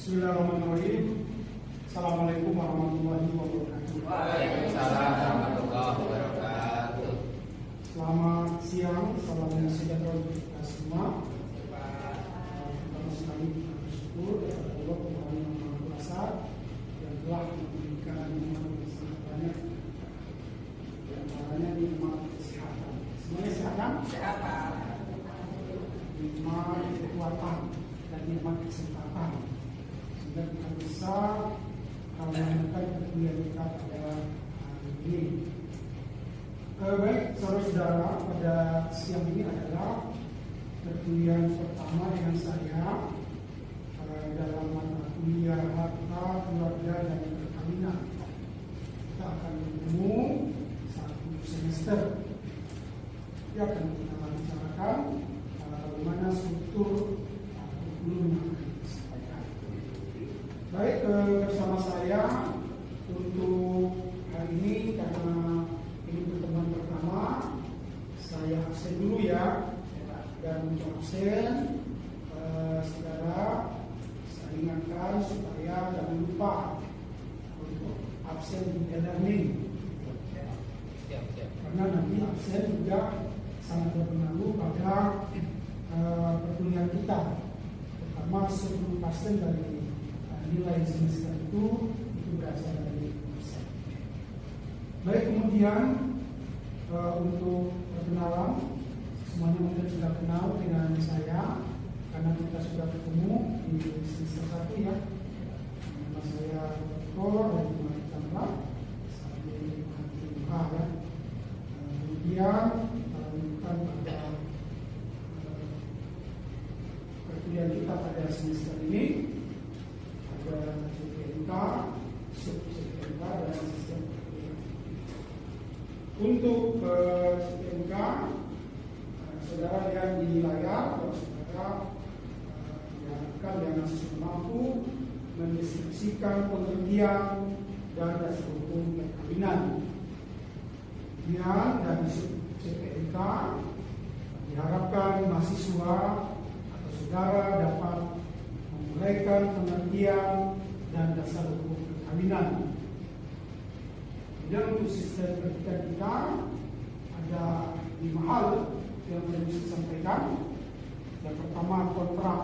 Bismillahirrahmanirrahim. Assalamualaikum warahmatullahi wabarakatuh. Waalaikumsalam warahmatullahi wabarakatuh. Selamat siang, salam sejahtera untuk kita semua. Pertama sekali kita bersyukur kepada Allah Tuhan yang Maha Kuasa yang telah memberikan nikmat yang sangat banyak. Di antaranya nikmat kesehatan. Semuanya sehat kan? Sehat. Nikmat kekuatan dan nikmat kesempatan. Sehingga kita bisa melanjutkan perkuliahan kita pada hari ini. Baik, saudara-saudara, pada siang ini adalah perkuliahan pertama dengan saya dalam mata kuliah harta, keluarga, dan perkawinan. Kita akan bertemu satu semester. Kita akan kita bicarakan bagaimana struktur kurikulum yang akan disampaikan. Baik, bersama saya untuk hari ini karena ini pertemuan pertama, saya absen dulu ya. Dan untuk absen, saudara saya ingatkan supaya jangan lupa untuk absen di e-learning. Karena nanti absen juga sangat berpengaruh pada perkuliahan kita, terutama 10% dari nilai semester itu berasal dari absen. Baik, kemudian untuk perkenalan, semuanya mungkin sudah kenal dengan saya karena kita sudah ketemu di semester 1 ya. Nama saya Dr. dari Mari Chandra, saya Antiha ya. Kemudian kita lanjutkan pada perkuliahan kita pada semester ini ada CPNK, sub-CPNK dan sistem perkuliahan. Untuk CPNK, saudara lihat di layar bahwa saudara diharapkan yang masih mampu mendeskripsikan pengertian dan dasar hukum perkawinan. Kemudian dari CPNK diharapkan mahasiswa atau saudara dapat menguraikan pengertian dan dasar hukum perkawinan. Kemudian untuk sistem perkuliahan kita ada 5 hal yang perlu saya sampaikan. Yang pertama, kontrak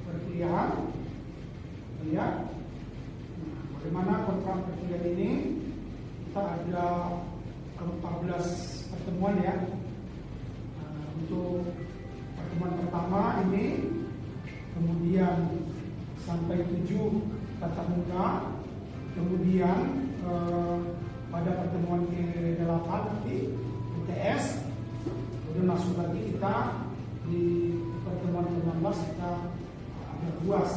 perkuliahan. Lihat, bagaimana kontrak perkuliahan ini? Kita ada 14 pertemuan ya. Untuk pertemuan pertama ini, kemudian sampai 7 tatap muka, kemudian pada pertemuan ke-8 nanti UTS, kemudian masuk lagi kita di pertemuan ke-16 kita ada UAS.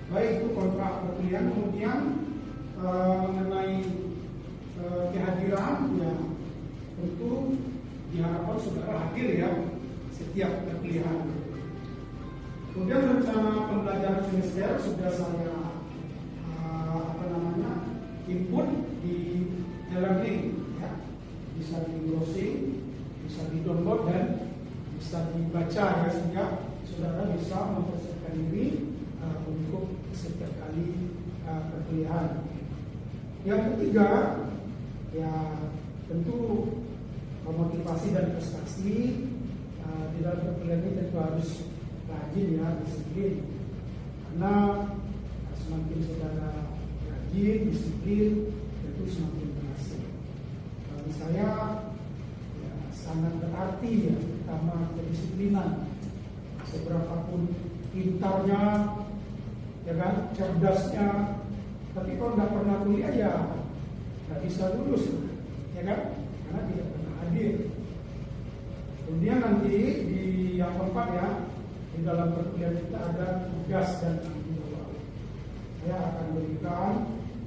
Baik, itu kontrak perkuliahan. Kemudian mengenai kehadiran ya, tentu diharapkan saudara hadir ya setiap perkuliahan. Kemudian rencana pembelajaran semester sudah saya input di e-learning ya. Bisa di browsing, bisa di download dan bisa dibaca ya, sehingga saudara bisa mempersiapkan diri untuk setiap kali perkuliahan. Yang ketiga ya, tentu motivasi dan prestasi di dalam perkuliahan ini tentu harus rajin ya, disiplin. Karena semakin saudara rajin, disiplin, tentu semakin berhasil. Bagi saya ya, sangat berarti ya, pertama kedisiplinan. Seberapapun pintarnya, ya kan, cerdasnya, tapi kalau nggak pernah kuliah ya nggak bisa lulus, ya kan, karena tidak pernah hadir. Kemudian nanti di yang keempat ya, di dalam perkuliahan kita ada tugas dan tanggung jawab. Saya akan berikan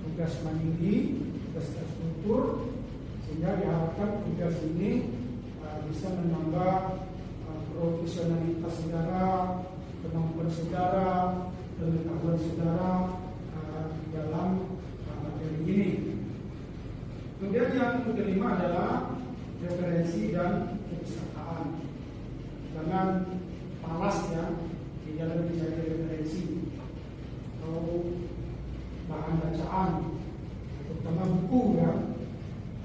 tugas mandiri, tugas terstruktur, sehingga diharapkan tugas ini bisa menambah profesionalitas saudara, kemampuan saudara, pengetahuan saudara dalam materi ini. Kemudian yang kelima adalah referensi dan kepesertaan. Jangan malas ya di dalam mencari referensi. bahan bacaan, terutama buku ya.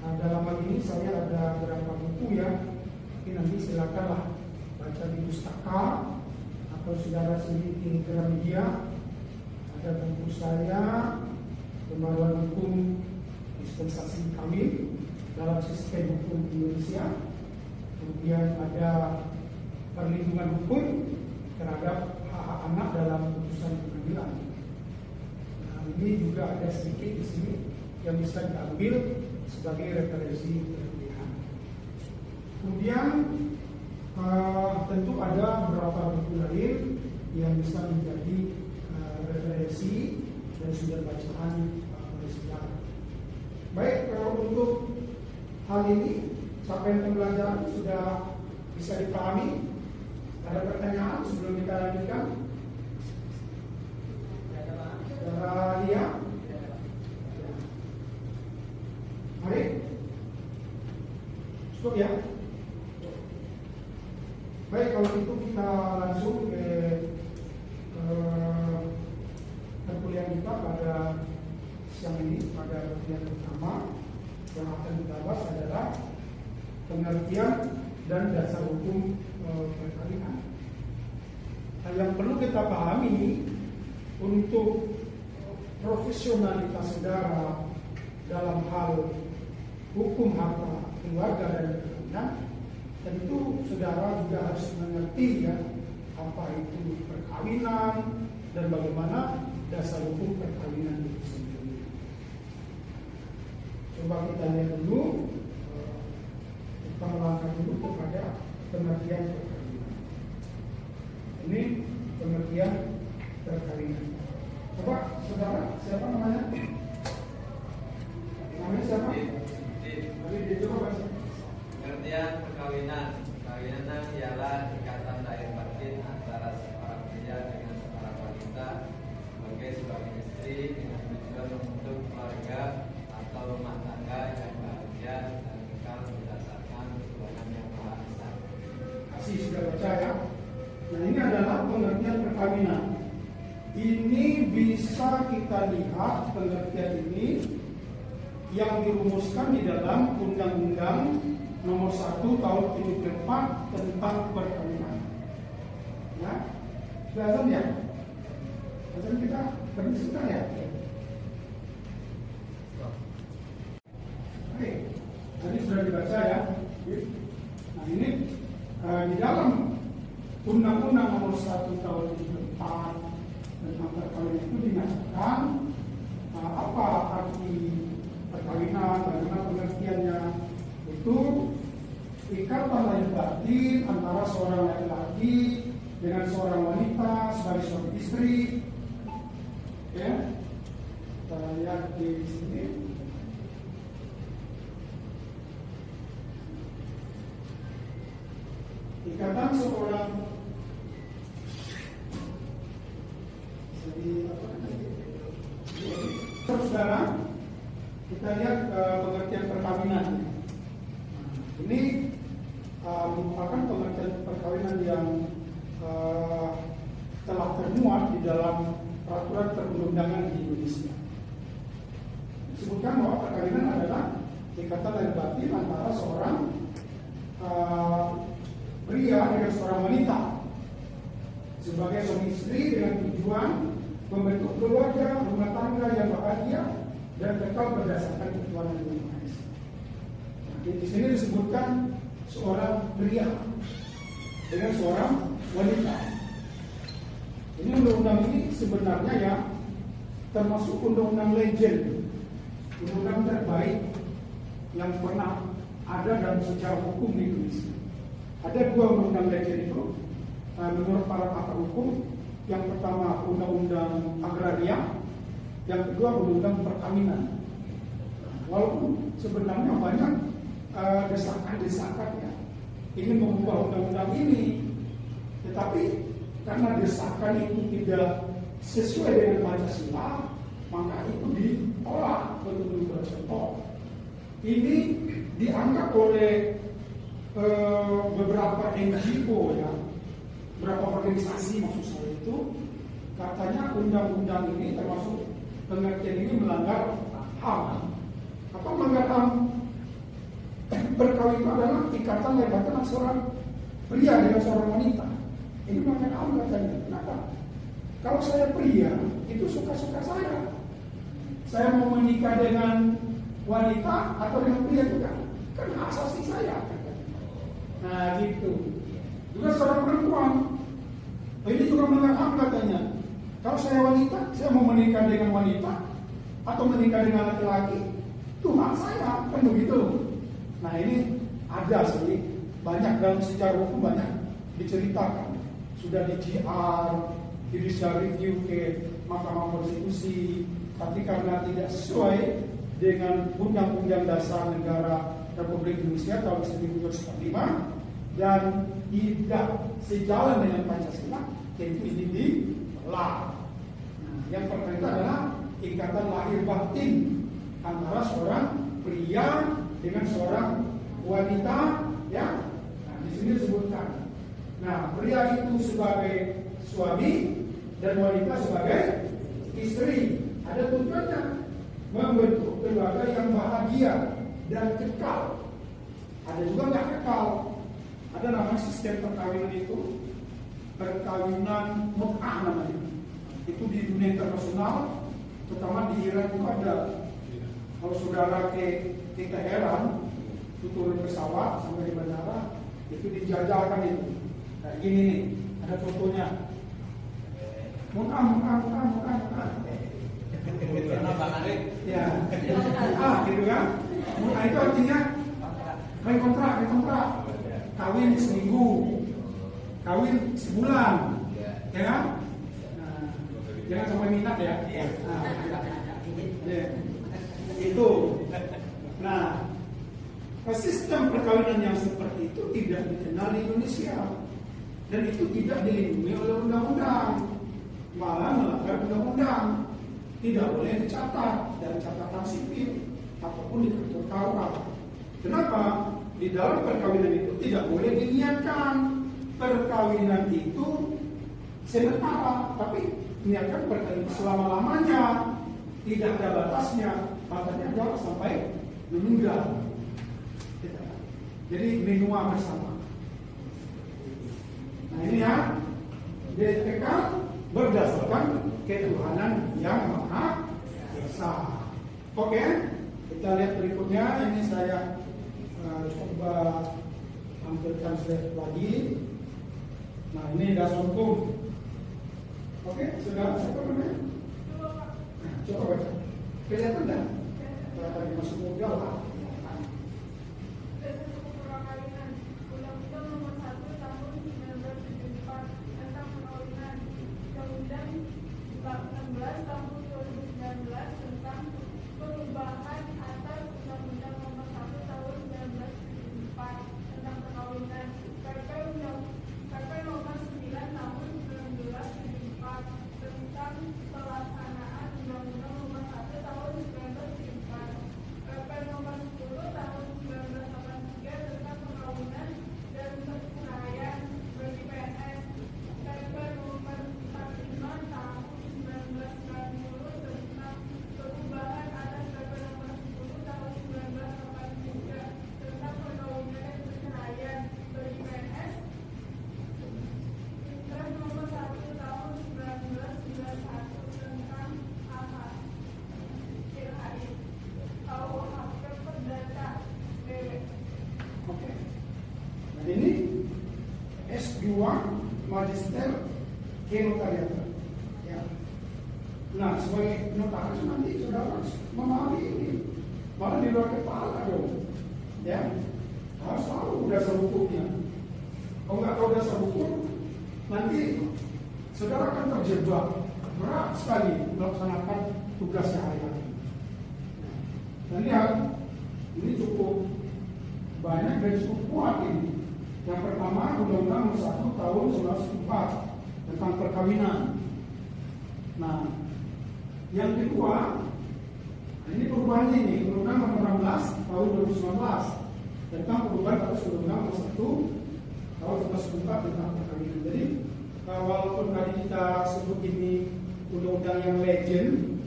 Nah, dalam hal ini saya ada beberapa buku ya, tapi nanti silakanlah baca di pustaka atau saudara sendiri di Gramedia. Ada buku saya Pembaruan Hukum Dispensasi Kawin dalam Sistem Hukum Indonesia. Kemudian ada Perlindungan Hukum terhadap hak anak dalam putusan pengadilan. Nah, ini juga ada sedikit di sini yang bisa diambil sebagai referensi pilihan. Kemudian tentu ada beberapa buku lain yang bisa menjadi referensi dan sumber bacaan oleh saudara. Baik, kalau untuk hal ini capaian pembelajaran sudah bisa dipahami. Ada pertanyaan sebelum kita lanjutkan? Saudara Lia? Mari. Cukup ya? Baik, kalau itu kita langsung ke perkuliahan kita pada siang ini. Pada perkuliahan pertama yang akan kita bahas adalah pengertian dan dasar hukum perkawinan. Nah, yang perlu kita pahami untuk profesionalitas saudara dalam hal hukum harta keluarga dan perkawinan, tentu saudara juga harus mengerti ya apa itu perkawinan dan bagaimana dasar hukum perkawinan itu sendiri. Coba kita lihat dulu, kita melangkah dulu kepada pengertian perkawinan. Ini pengertian perkawinan. Coba saudara, siapa namanya? Namanya siapa? Tadi dicoba baca. Pengertian perkawinan. Perkawinan ialah ikatan lahir batin antara seorang pria dengan seorang wanita sebagai suami istri dengan tujuan membentuk keluarga atau rumah tangga yang bahagia dan kekal berdasarkan Tuhan yang Maha Esa. Kasih sudah baca ya. Nah, ini adalah pengertian perkawinan. Ini bisa kita lihat pengertian ini yang dirumuskan di dalam Undang-Undang Nomor 1 Tahun 74 tentang perkawinan. Ya, sudah azan ya? Azan kita berhenti sebentar ya. Oke, tadi sudah dibaca ya. Nah, ini di dalam Undang-Undang Nomor 1 Tahun 74 tentang perkawinan itu dinyatakan apa arti perkawinan, bagaimana pengertiannya. Itu ikatan lahir batin antara seorang laki-laki dengan seorang wanita sebagai suami istri. Ya, kita lihat di sini. Ikatan seorang saudara, kita lihat pengertian perkawinan. Ini merupakan pengertian perkawinan yang telah termuat di dalam peraturan perundang-undangan di Indonesia. Disebutkan bahwa perkawinan adalah ikatan lahir batin antara seorang pria dengan seorang wanita sebagai suami istri dengan tujuan membentuk keluarga, rumah tangga yang bahagia dan kekal berdasarkan ketuhanan yang Maha Esa. Di sini disebutkan seorang pria dengan seorang wanita. Ini undang-undang ini sebenarnya ya termasuk undang-undang legend, undang-undang terbaik yang pernah ada dalam sejarah hukum di Indonesia. Ada dua undang-undang legend itu menurut para pakar hukum. Yang pertama undang-undang agraria, yang kedua undang-undang perkawinan. Walaupun sebenarnya banyak desakan-desakan ya ingin mengubah undang-undang ini, tetapi karena desakan itu tidak sesuai dengan Pancasila, maka itu ditolak betul-betul bercontoh. Ini dianggap oleh beberapa NGO ya, beberapa organisasi maksud saya itu, katanya undang-undang ini termasuk pengertian ini melanggar HAM. Apa melanggar HAM? Perkawinan adalah ikatan lebatan seorang pria dengan seorang wanita. Ini melanggar HAM katanya. Kenapa? Kalau saya pria, itu suka-suka saya. Saya mau menikah dengan wanita atau dengan pria juga, kan hak asasi saya. Nah gitu. Juga seorang perempuan, ini juga melanggar HAM katanya. Kalau saya wanita, saya mau menikah dengan wanita atau menikah dengan laki-laki, itu hak saya, kan begitu. Nah ini ada sih, banyak dalam sejarah hukum banyak diceritakan. Sudah di GR, judicial review ke Mahkamah Konstitusi, tapi karena tidak sesuai dengan Undang-Undang Dasar Negara Republik Indonesia tahun 1945 dan tidak sejalan dengan Pancasila, tentu ini ditolak. Nah, yang pertama itu adalah ikatan lahir batin antara seorang pria dengan seorang wanita, ya. Nah, di sini disebutkan. Nah, pria itu sebagai suami dan wanita sebagai istri. Ada tujuannya membentuk keluarga yang bahagia dan kekal. Ada juga nggak kekal. Ada namanya sistem perkawinan itu perkawinan mut'ah namanya. Itu di dunia internasional, terutama di Iran itu ada. Kalau saudara kita heran, itu turun pesawat sampai di bandara, itu dijajalkan itu. Kayak gini nih, ada fotonya. Mut'ah. Karena Bang Arif, Ya, gitu kan? Mut'ah itu artinya main kontrak. Kawin seminggu, kawin sebulan, ya kan? Nah, jangan sampai minat ya. Itu. Nah, sistem perkawinan yang seperti itu tidak dikenal di Indonesia dan itu tidak dilindungi oleh undang-undang, malah melanggar undang-undang. Tidak boleh dicatat dari catatan sipil ataupun di kantor KUA. Kenapa? Di dalam perkawinan itu tidak boleh diniatkan perkawinan itu sementara, tapi niatkan perkawinan selama-lamanya, tidak ada batasnya, batasnya adalah sampai meninggal. Jadi menua bersama. Nah ini ya, DPK berdasarkan ketuhanan yang Maha Esa. Oke, kita lihat berikutnya. Ini saya coba tampilkan slide lagi. Nah ini dasar hukum. Oke, saudara siapa namanya? Nah, coba baca. Kelihatan tak? Tadi masuk mobil lah. Magister kenotariatan. Ya. Nah, sebagai notaris nanti saudara memahami ini, malah di luar kepala dong. Ya, harus tahu dasar hukumnya. Kalau nggak tahu dasar hukum, nanti saudara akan terjebak berat sekali melaksanakan tugasnya hari-hari. Dan lihat, ini cukup banyak dan cukup kuat ini. Yang pertama, Undang-Undang Nomor 1 Tahun 1904 tentang perkawinan. Nah, yang kedua, ini perubahan ini Undang-Undang Nomor 16 Tahun 2019 tentang perubahan atas Undang-Undang Nomor 1 Tahun 1904 tentang perkawinan. Jadi, walaupun tadi kita sebut ini undang-undang yang legend,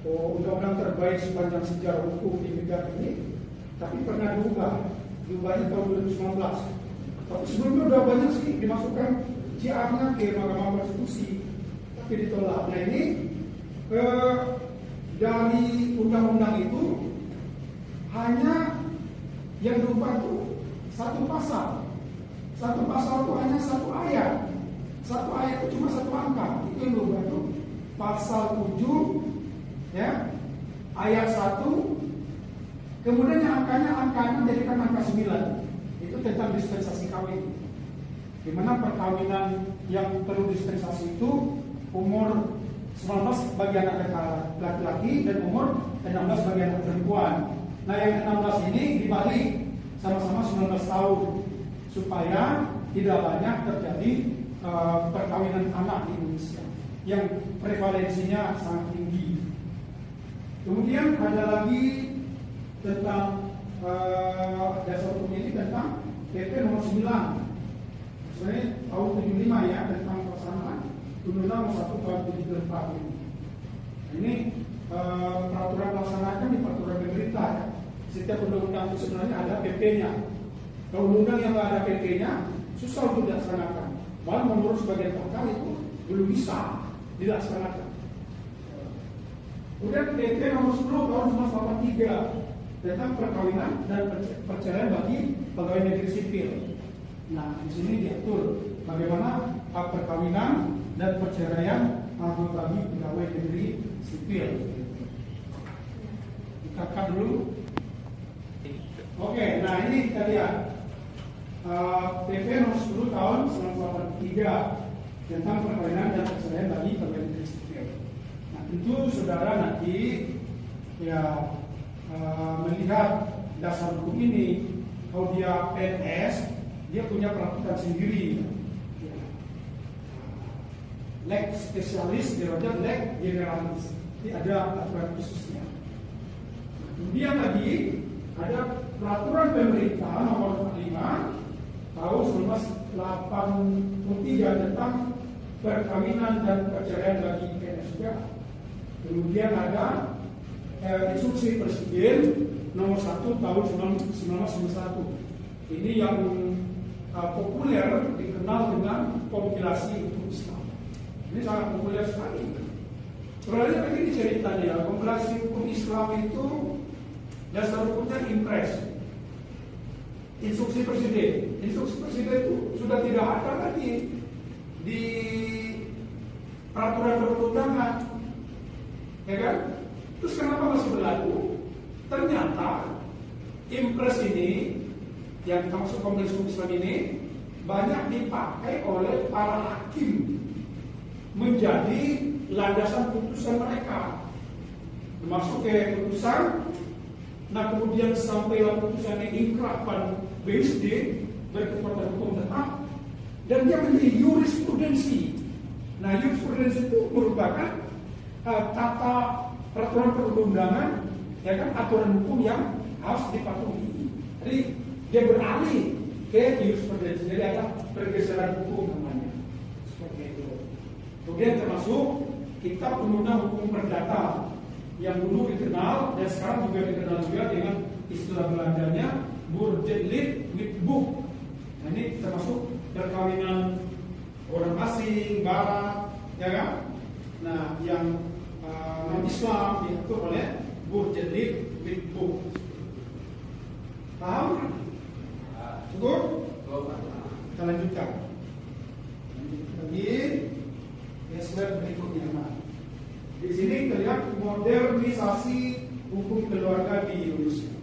undang-undang terbaik sepanjang sejarah hukum di negara ini, tapi pernah diubahnya tahun 2019. Tapi sebelumnya udah banyak sih dimasukkan JR-nya ke Mahkamah Konstitusi, tapi ditolak. Nah ini dari undang-undang itu hanya yang diubah itu satu pasal. Satu pasal itu hanya satu ayat. Satu ayat itu cuma satu angka. Itu yang diubah itu pasal 7 ya, ayat 1. Kemudian yang angkanya jadikan angka 9. Itu tentang dispensasi kawin. Di mana perkawinan yang perlu dispensasi itu umur 19 bagi anak laki-laki dan umur 16 bagi anak perempuan. Nah yang 16 ini dibalik sama-sama 19 tahun supaya tidak banyak terjadi perkawinan anak di Indonesia yang prevalensinya sangat tinggi. Kemudian ada lagi tentang dasar hukum ini tentang PP nomor 9 sebenarnya tahun 75 ya, tentang pelaksanaan Undang-Undang nomor 1 tahun 74 ini. Ini peraturan pelaksanaan di peraturan pemerintah ya. Setiap undang-undang itu sebenarnya ada PP-nya. Kalau undang-undang yang nggak ada PP-nya susah untuk dilaksanakan. Malah menurut sebagian pakar itu belum bisa dilaksanakan. Kemudian PP nomor 10 tahun 1983 tentang perkawinan dan perceraian bagi pegawai negeri sipil. Nah, di sini diatur bagaimana perkawinan dan perceraian bagi pegawai negeri sipil. Dikatakan dulu. Oke, nah ini kita lihat PP nomor 10 tahun 1983 tentang perkawinan dan perceraian bagi pegawai negeri sipil. Nah, tentu saudara nanti ya melihat dasar hukum ini, kalau dia PNS dia punya peraturan sendiri ya. Leg spesialis derajat leg generalis, jadi ada aturan khususnya. Kemudian lagi ada peraturan pemerintah nomor 5 tahun 1983 tentang perkawinan dan perceraian bagi PNS juga. Kemudian ada instruksi presiden nomor 1 tahun 1991. Ini yang populer dikenal dengan kompilasi hukum Islam. Ini sangat populer sekali. Soalnya begini ceritanya ya, kompilasi hukum Islam itu dasar hukumnya impres. Instruksi presiden itu sudah tidak ada lagi di peraturan perundang-undangan, ya kan? Terus kenapa masih berlaku? Ternyata impres ini yang termasuk kompilasi hukum Islam ini banyak dipakai oleh para hakim menjadi landasan putusan mereka, termasuk ke putusan. Nah kemudian sampailah putusannya inkrapan BSD berkekuatan hukum tetap dan dia menjadi jurisprudensi. Nah jurisprudensi itu merupakan tata peraturan perundang-undangan, ya kan, aturan hukum yang harus dipatuhi. Jadi dia beralih ke jurisprudensi, jadi ada pergeseran hukum namanya seperti itu. Kemudian termasuk kitab undang-undang hukum perdata yang dulu dikenal dan sekarang juga dikenal juga dengan istilah Belandanya Burgerlijk Wetboek. Nah ini termasuk perkawinan orang asing, barat, ya kan? Nah yang non-Islam diatur oleh Burgerlijk Wetboek. Paham? Cukup? Kita lanjutkan. Lagi slide berikutnya. Nah, di sini terlihat modernisasi hukum keluarga di Indonesia.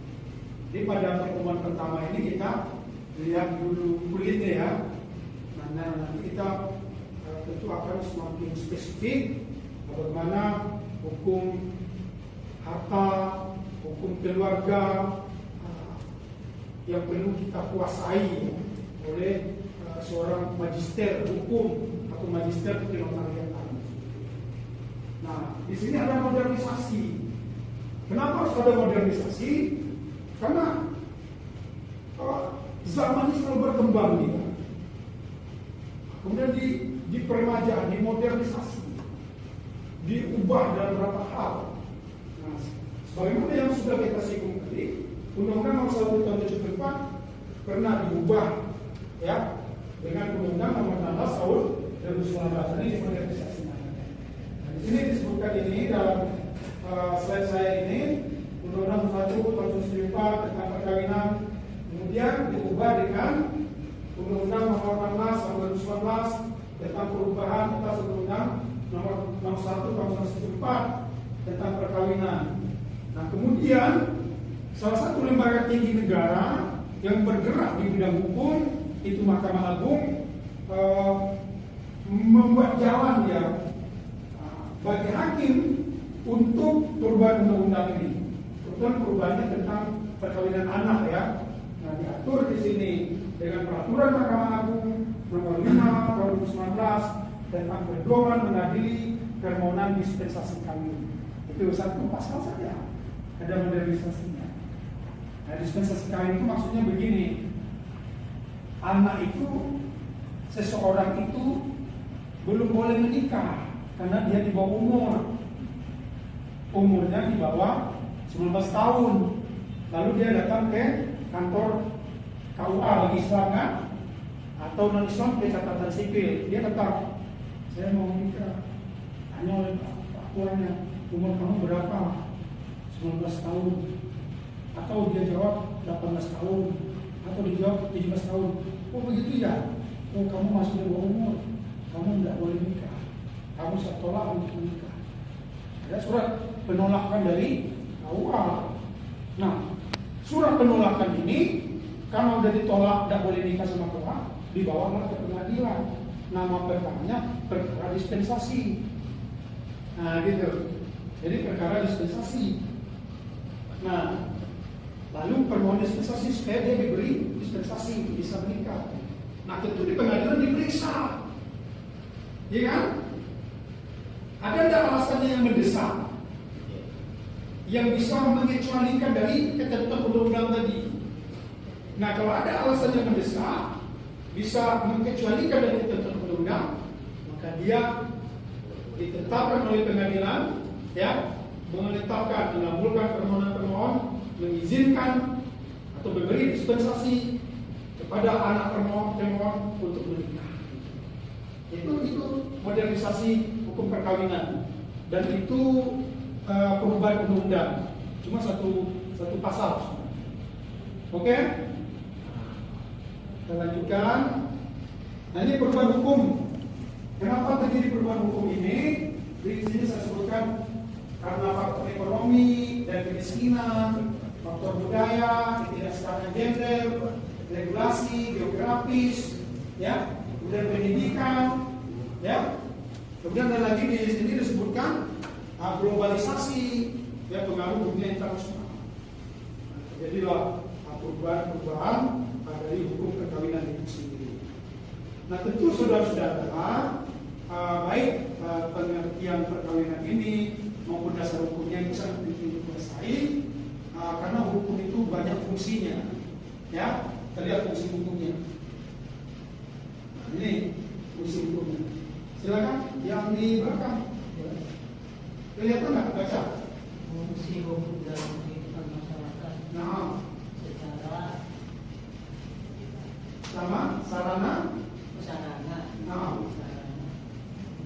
Jadi pada pertemuan pertama ini kita lihat dulu kulitnya ya. Nah nanti kita tentu akan semakin spesifik bagaimana hukum harta, hukum keluarga yang perlu kita kuasai oleh seorang magister hukum atau magister kenotariatan. Nah, di sini ada modernisasi. Kenapa harus ada modernisasi? Karena zaman ini selalu berkembang nih. Kemudian dipermajaan, dimodernisasi, diubah dalam beberapa hal. Nah, sebagaimana yang sudah kita singgung tadi, Undang-Undang Nomor 1 Tahun 74 pernah diubah, ya, dengan Undang-Undang Nomor 16 Tahun 2019 ini dimodernisasi. Nah, di sini disebutkan ini dalam slide saya ini, Undang-Undang 1 Tahun 74 tentang perkawinan, kemudian diubah dengan Undang-Undang Nomor 16 Tahun 2019 tentang perubahan atas Undang-Undang Nomor 1 Tahun 1974 tentang perkawinan. Nah, kemudian salah satu lembaga tinggi negara yang bergerak di bidang hukum itu Mahkamah Agung membuat jalan ya bagi hakim untuk perubahan undang-undang ini. Kebetulan perubahannya tentang perkawinan anak ya. Nah, diatur di sini dengan peraturan Mahkamah Agung Nomor 5 Tahun 2019 tentang pedoman mengadili permohonan dispensasi kawin. Itu satu pasal saja, ada modernisasinya. Nah, dispensasi kawin itu maksudnya begini, anak itu, seseorang itu belum boleh menikah karena dia di bawah umurnya di bawah 19 tahun. Lalu dia datang ke kantor KUA bagi Islam kan, atau non Islam ke catatan sipil, dia tetap saya mau menikah. Tanya oleh Pak Tuannya, umur kamu berapa? 19 tahun. Atau dia jawab 18 tahun, atau dia jawab 17 tahun. Oh begitu ya? Oh kamu masih di bawah umur, kamu tidak boleh nikah. Kamu saya tolak untuk menikah. Ada surat penolakan dari KUA. Nah, surat penolakan ini kalau udah ditolak tidak boleh nikah sama KUA, dibawalah ke pengadilan. Nama perkaranya perkara dispensasi. Nah gitu. Jadi perkara dispensasi. Nah, lalu permohonan dispensasi supaya dia diberi dispensasi bisa menikah. Nah tentu di pengadilan diperiksa, ya kan? Ada tidak alasannya yang mendesak, yang bisa mengecualikan dari ketentuan undang-undang tadi? Nah kalau ada alasan yang mendesak, bisa mengecualikan dari ketentuan undang-undang, maka dia ditetapkan oleh pengadilan, ya, menetapkan, mengabulkan permohonan pemohon, mengizinkan atau memberi dispensasi kepada anak pemohon untuk menikah. Itu modernisasi hukum perkawinan, dan itu perubahan undang-undang, cuma satu pasal. Oke? Kita lanjutkan. Nah ini perubahan hukum. Kenapa terjadi perubahan hukum ini? Di sini saya sebutkan karena faktor ekonomi dan kemiskinan, faktor budaya, ketidaksetaraan gender, regulasi, geografis, ya, kemudian pendidikan, ya, kemudian ada lagi di sini disebutkan globalisasi, ya, pengaruh dunia internasional. Jadilah perubahan dari hukum perkawinan itu sendiri. Nah tentu saudara-saudara, baik pengertian perkawinan ini maupun dasar hukumnya itu sangat penting dikuasai, karena hukum itu banyak fungsinya, ya. Kita lihat fungsi hukumnya. Nah, ini fungsi hukumnya. Silakan yang di belakang. Kelihatan nggak baca? Fungsi hukum dalam kehidupan masyarakat. Nah, Secara sama sarana. Nah,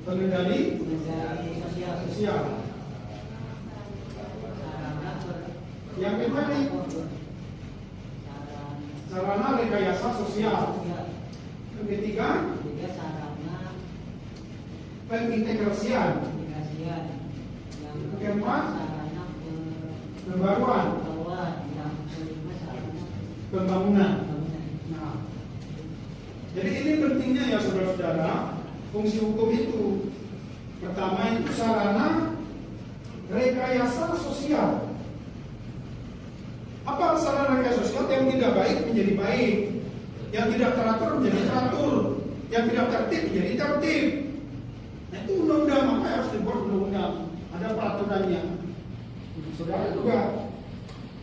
pengendali sosial. Yang kedua nih, sarana rekayasa sosial. Yang ketiga, sarana pengintegrasian. yang Keempat, sarana pembaruan, yang kelima sarana pembangunan. pembangunan. Nah, jadi ini pentingnya ya saudara-saudara, fungsi hukum itu. Pertama itu sarana rekayasa sosial. Apa sarana rekayasa sosial? Yang tidak baik menjadi baik, yang tidak teratur menjadi teratur, yang tidak tertib menjadi tertib. Nah itu undang-undang, maka harus dibuat undang-undang, ada peraturannya. Saudara juga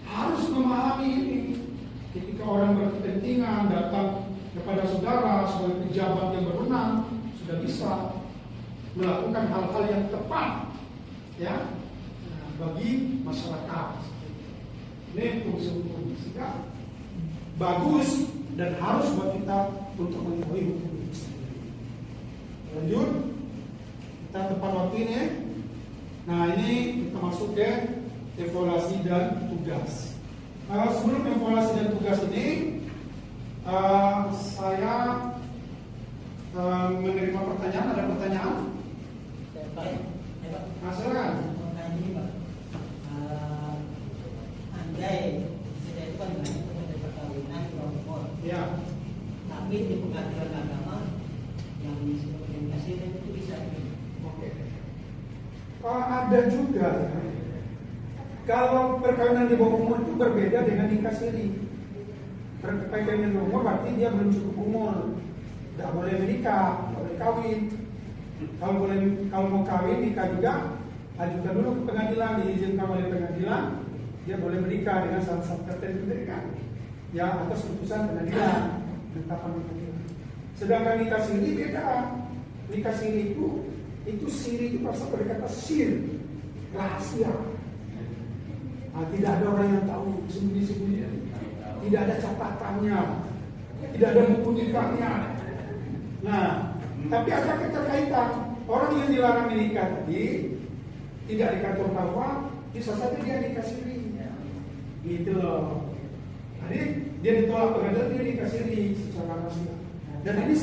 harus memahami ini. Ketika orang berkepentingan datang kepada saudara sebagai pejabat yang berwenang, sudah bisa melakukan hal-hal yang tepat, ya. Nah, bagi masyarakat. Ini fungsi hukum, sehingga bagus dan harus buat kita untuk mengetahui hukum itu sendiri. Lanjut, kita tepat waktu ini. Nah, ini kita masuk ke evaluasi dan tugas. Sebelum evaluasi dan tugas ini, saya menerima pertanyaan. Ada pertanyaan? Silakan. Andai kita itu kan banyak perkawinan di bawah umur. Ya. Tapi di pengadilan agama yang kasih itu bisa. Oke. Ada juga ya. Kalau perkawinan di bawah umur itu berbeda dengan nikah siri. Perkawinan di bawah umur berarti dia belum cukup umur, tidak boleh menikah, tidak boleh kawin. Kalau mau kawin nikah juga, ajukan dulu ke pengadilan, diizinkan oleh pengadilan, dia boleh menikah dengan syarat-syarat tertentu kan? Ya, atas keputusan pengadilan, penetapan pengadilan. Sedangkan nikah siri beda. Nikah siri itu siri itu berasal dari kata sir, rahasia. Nah, tidak ada orang yang tahu, sembunyi-sembunyi. Tidak ada catatannya, tidak ada buku nikahnya. Nah, tapi ada keterkaitan. Orang yang dilarang menikah tadi tidak di kantor bahwa bisa saja dia nikah siri. Gitu loh. Jadi dia ditolak pengadilan, dia nikah siri secara rahasia. Dan ini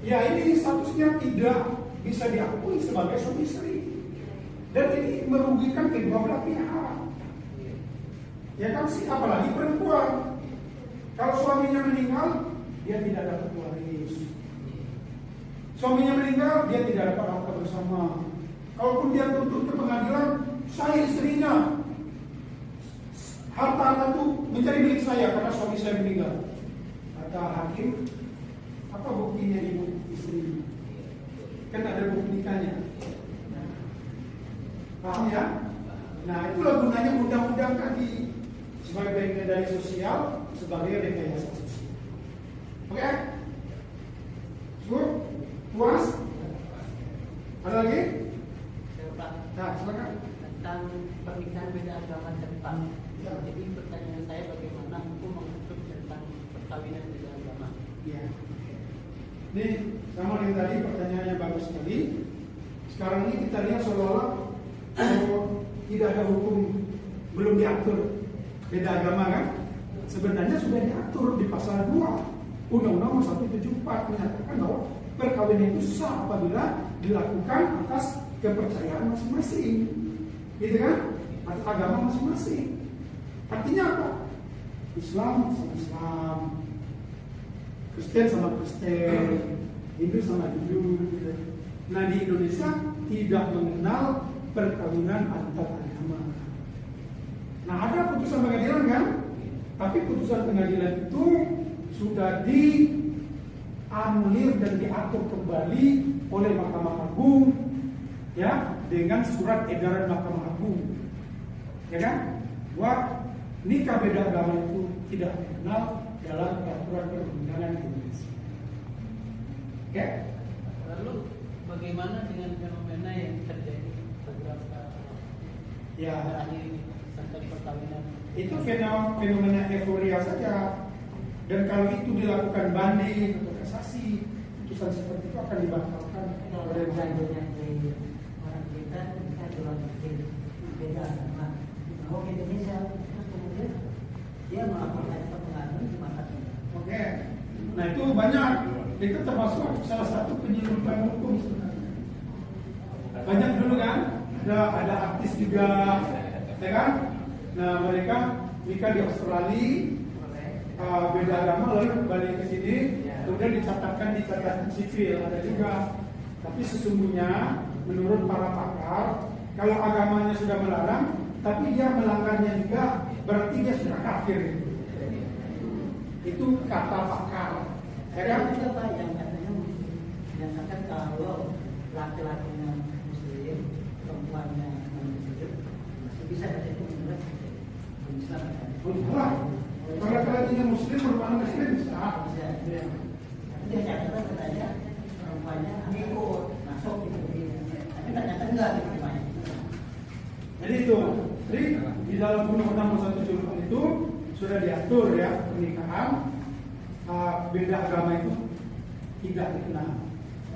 ya ini statusnya tidak bisa diakui sebagai suami istri. Dan ini merugikan kedua belah pihak. Ya kan sih, apalagi perempuan. Kalau suaminya meninggal, dia tidak dapat waris. Suaminya meninggal, dia tidak dapat harta bersama. Kalaupun dia tuntut ke pengadilan, saya istrinya, harta anak itu menjadi milik saya karena suami saya meninggal. Kata hakim, apa buktinya ibu istrinya? Kan ada bukti nikahnya. Paham ya? Nah, itulah gunanya undang-undang tadi. Sebagai bagian dari sosial, sebagai rekayasa sosial. Oke? Puas? Ada lagi? Nah, silakan. Tentang pernikahan beda agama Jepang. Jadi pertanyaan saya bagaimana hukum mengatur tentang perkawinan beda agama? Ya. Ini sama dengan tadi, pertanyaannya bagus sekali. Sekarang ini kita lihat seolah-olah tidak ada hukum, belum diatur beda agama kan? Sebenarnya sudah diatur di pasal 2 Undang-Undang 174 menyatakan bahwa perkawinan itu sah apabila dilakukan atas kepercayaan masing-masing, gitu kan? Atas agama masing-masing. Artinya apa? Islam sama Islam, Kristen sama Kristen, Hindu sama Hindu. Gitu. Nah, di Indonesia tidak mengenal perkawinan antar agama. Nah, ada putusan pengadilan kan? Tapi putusan pengadilan itu sudah dianulir dan diatur kembali oleh Mahkamah Agung, ya, dengan surat edaran Mahkamah Agung, ya kan? Bahwa nikah beda agama itu tidak dikenal dalam peraturan perundangan Indonesia. Oke? Lalu bagaimana dengan fenomena yang terjadi beberapa akhir ini tentang perkawinan? Itu fenomena euforia saja. Dan kalau itu dilakukan banding atau kasasi, putusan seperti itu akan dibatalkan oleh Contohnya di orang kita dalam beda agama. Kalau di Indonesia terus kemudian dia melakukan pengaduan di mata kita. Oke. Nah, itu banyak. Itu termasuk salah satu penyelundupan hukum sebenarnya. Banyak dulu kan, ada artis juga, ya kan? Nah, mereka nikah di Australia, beda agama, lalu balik ke sini, kemudian dicatatkan di catatan sipil, ada juga. Tapi sesungguhnya menurut para pakar, kalau agamanya sudah melarang, tapi dia melanggarnya juga, berarti dia sudah kafir. Itu kata pakar. Ya kan? Ada juga Pak yang katanya menyatakan kalau laki-lakinya Muslim, perempuannya non-Muslim, masih bisa ada itu menurut Islam. Kalau laki-lakinya Muslim, perempuan Muslim bisa. Dia catatan katanya perempuannya ikut masuk gitu. Tapi ternyata enggak gitu Pak. itu. Jadi di dalam Undang-Undang 174 itu sudah diatur ya pernikahan beda agama itu tidak dikenal.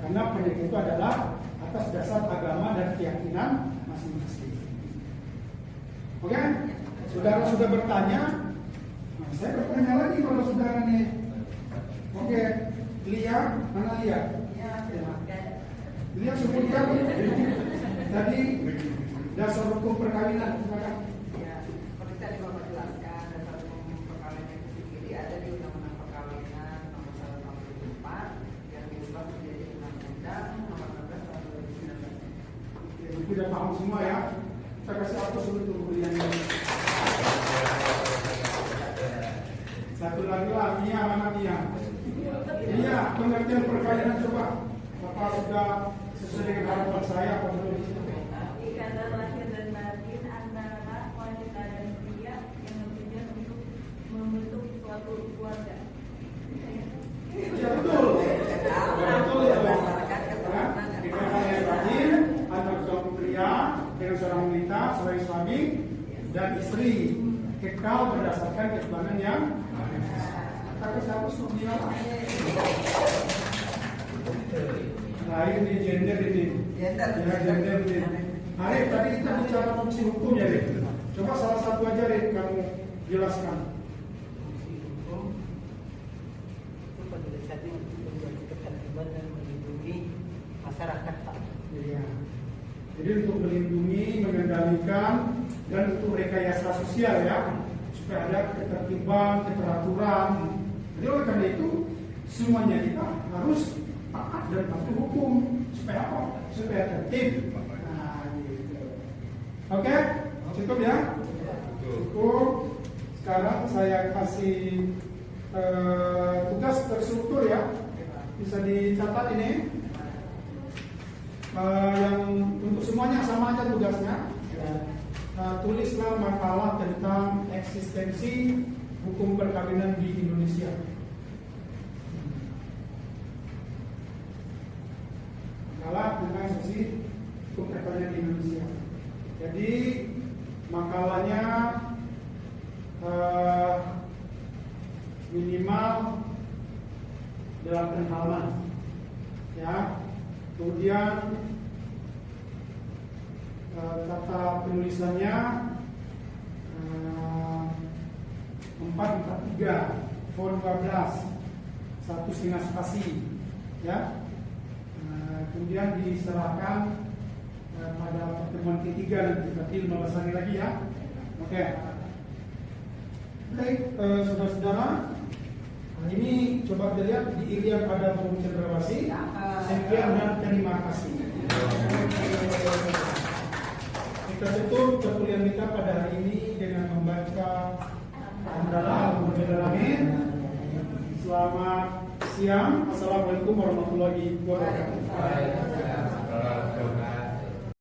Karena pernikahan itu adalah atas dasar agama dan keyakinan masing-masing. Oke? Saudara sudah bertanya, nah, saya bertanya lagi kalau saudara nih. Oke, Lia, mana Lia? Lia sebutkan tadi dasar hukum perkawinan. Ya, seperti tadi Bapak jelaskan, dasar hukum perkawinan itu sendiri ada di Undang-Undang Perkawinan nomor 164 yang diubah menjadi Undang-Undang nomor 16 tahun 2019. Tidak paham semua ya. Kita kasih atas dulu untuk kuliah ini. Satu lagi lah, Mia, mana Mia? Mia, pengertian perkawinan coba. Bapak sudah sesuai dengan harapan saya apa belum? Ikatan lahir dan batin antara wanita dan pria yang bertujuan untuk membentuk suatu keluarga. Ya betul. Betul ya, Bang. Ikatan lahir batin antara suami pria dengan seorang wanita sebagai suami dan istri kekal berdasarkan ketuhanan yang kata siapa suami apa? Nah ini gender ini. Gender. Ya gender ini. Arif, tadi kita bicara fungsi hukum ya, Rif. Coba salah satu aja, Rif, kamu jelaskan. Fungsi hukum itu pada dasarnya untuk menjaga ketertiban dan melindungi masyarakat, Pak. Iya. Jadi untuk melindungi, mengendalikan, dan untuk rekayasa sosial ya, supaya ada ketertiban, keteraturan. Jadi oleh karena itu semuanya kita harus taat dan patuh hukum supaya apa? Supaya tertib. Nah, gitu. Oke, cukup ya? Cukup. Sekarang saya kasih tugas terstruktur ya. Bisa dicatat ini. Yang untuk semuanya sama aja tugasnya. Tulislah makalah tentang eksistensi hukum perkawinan di Indonesia. Makalah tentang eksistensi hukum perkawinan di Indonesia. Jadi makalahnya minimal 8 halaman, ya. Kemudian kata penulisannya 443 font 12 1,5 spasi ya. Kemudian diserahkan pada pertemuan ketiga nanti, berarti 15 hari lagi ya. Oke. Baik, saudara-saudara, ini coba dilihat di irian pada Bung Cendrawasih. Sekian dan terima kasih. Kita tutup perkuliahan kita pada hari ini dengan membaca Alhamdulillah. Selamat siang. Assalamualaikum warahmatullahi wabarakatuh.